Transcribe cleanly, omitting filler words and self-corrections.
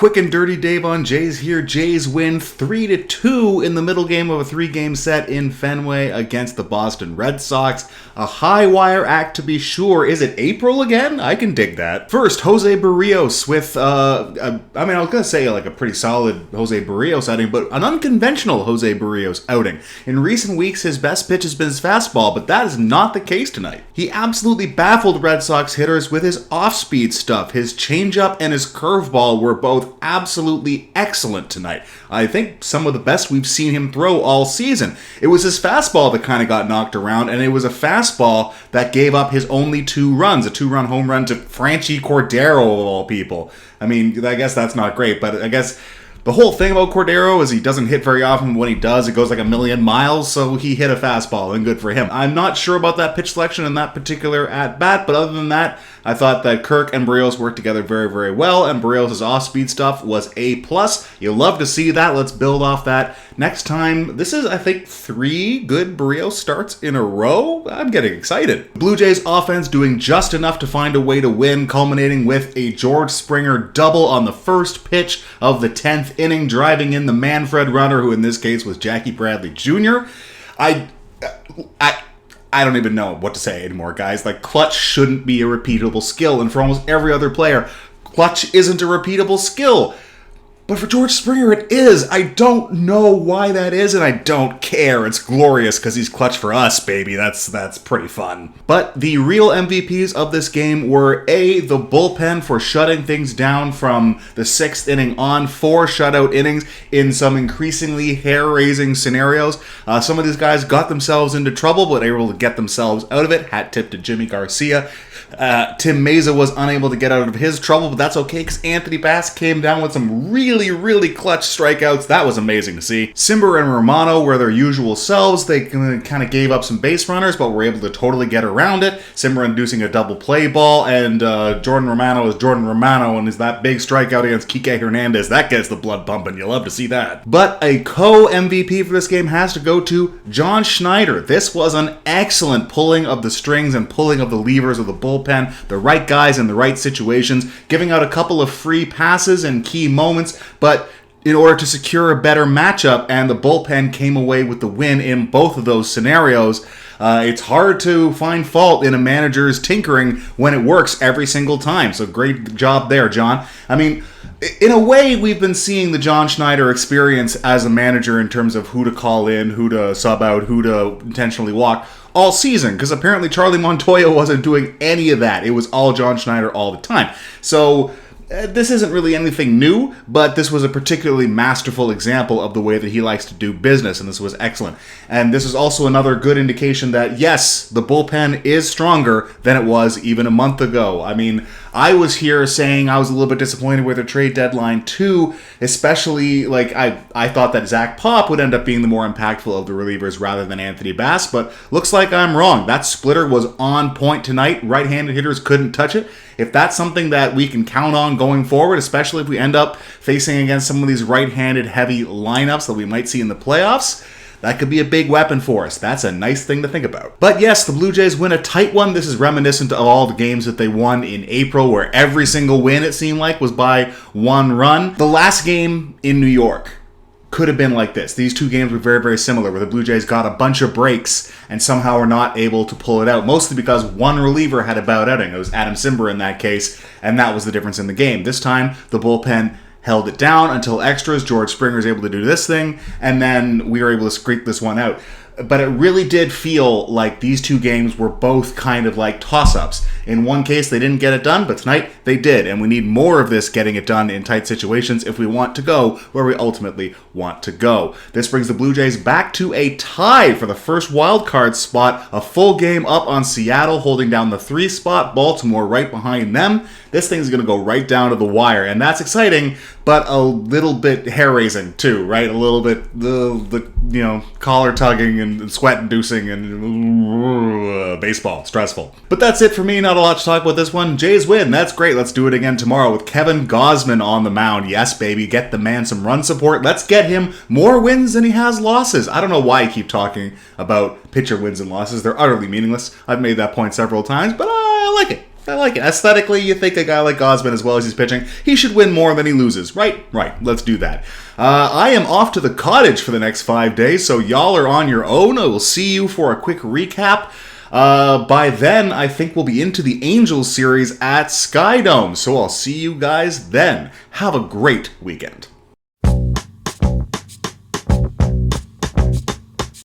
quick and dirty Dave on Jays here. Jays win 3-2 in the middle game of a 3-game set in Fenway against the Boston Red Sox. A high-wire act to be sure. Is it April again? I can dig that. First, Jose Barrios with, I was going to say like a pretty solid Jose Barrios outing, but an unconventional Jose Barrios outing. In recent weeks, his best pitch has been his fastball, but that is not the case tonight. He absolutely baffled Red Sox hitters with his off-speed stuff. His changeup and his curveball were both absolutely excellent tonight. I think some of the best we've seen him throw all season. It was his fastball that kind of got knocked around, and it was a fastball that gave up his only 2 runs, a 2-run home run to Franchy Cordero of all people. I mean, I guess that's not great, but I guess the whole thing about Cordero is he doesn't hit very often. When he does, it goes like a million miles, so he hit a fastball, and good for him. I'm not sure about that pitch selection in that particular at-bat, but other than that, I thought that Kirk and Barrios worked together very, very well, and Barrios' off-speed stuff was A+. You love to see that. Let's build off that next time. This is, I think, 3 good Barrios starts in a row. I'm getting excited. Blue Jays offense doing just enough to find a way to win, culminating with a George Springer double on the first pitch of the 10th inning, driving in the Manfred runner, who in this case was Jackie Bradley Jr. I don't even know what to say anymore, guys. Like, clutch shouldn't be a repeatable skill, and for almost every other player, clutch isn't a repeatable skill. But for George Springer, it is. I don't know why that is, and I don't care. It's glorious because he's clutch for us, baby. That's pretty fun. But the real MVPs of this game were A, the bullpen for shutting things down from the 6th inning on, 4 shutout innings in some increasingly hair-raising scenarios. Some of these guys got themselves into trouble, but they were able to get themselves out of it. Hat tip to Jimmy Garcia. Tim Meza was unable to get out of his trouble, but that's okay because Anthony Bass came down with some really clutch strikeouts. That was amazing to see. Simber and Romano were their usual selves. They kind of gave up some base runners, but were able to totally get around it. Simber inducing a double play ball, and Jordan Romano is Jordan Romano, and is that big strikeout against Kike Hernandez. That gets the blood pumping. You love to see that. But a co-MVP for this game has to go to John Schneider. This was an excellent pulling of the strings and pulling of the levers of the bullpen. The right guys in the right situations, giving out a couple of free passes in key moments, but in order to secure a better matchup, and the bullpen came away with the win in both of those scenarios. It's hard to find fault in a manager's tinkering when it works every single time, so great job there, John. I mean, in a way, we've been seeing the John Schneider experience as a manager in terms of who to call in, who to sub out, who to intentionally walk all season, because apparently Charlie Montoya wasn't doing any of that. It was all John Schneider all the time. So this isn't really anything new, but this was a particularly masterful example of the way that he likes to do business, and this was excellent. And this is also another good indication that, yes, the bullpen is stronger than it was even a month ago. I mean, I was here saying I was a little bit disappointed with the trade deadline too, especially like I thought that Zach Pop would end up being the more impactful of the relievers rather than Anthony Bass, but looks like I'm wrong. That splitter was on point tonight. Right-handed hitters couldn't touch it. If that's something that we can count on going forward, especially if we end up facing against some of these right-handed heavy lineups that we might see in the playoffs, that could be a big weapon for us. That's a nice thing to think about. But yes, the Blue Jays win a tight one. This is reminiscent of all the games that they won in April, where every single win, it seemed like, was by 1 run. The last game in New York could have been like this. These 2 games were very, very similar, where the Blue Jays got a bunch of breaks and somehow were not able to pull it out, mostly because one reliever had a bad outing. It was Adam Simber in that case, and that was the difference in the game. This time, the bullpen held it down until extras. George Springer was able to do this thing, and then we were able to squeak this one out. But it really did feel like these 2 games were both kind of like toss-ups. In one case, they didn't get it done, but tonight they did. And we need more of this getting it done in tight situations if we want to go where we ultimately want to go. This brings the Blue Jays back to a tie for the first wild card spot, a full game up on Seattle, holding down the 3 spot, Baltimore right behind them. This thing's going to go right down to the wire, and that's exciting, but a little bit hair-raising too, right? A little bit, collar-tugging and sweat-inducing and baseball, stressful. But that's it for me. Not a lot to talk about this one. Jays win. That's great. Let's do it again tomorrow with Kevin Gausman on the mound. Yes, baby. Get the man some run support. Let's get him more wins than he has losses. I don't know why I keep talking about pitcher wins and losses. They're utterly meaningless. I've made that point several times, but I like it. I like it. Aesthetically, you think a guy like Gausman, as well as he's pitching, he should win more than he loses. Right? Right. Let's do that. I am off to the cottage for the next 5 days, so y'all are on your own. I will see you for a quick recap. By then, I think we'll be into the Angels series at Skydome, so I'll see you guys then. Have a great weekend.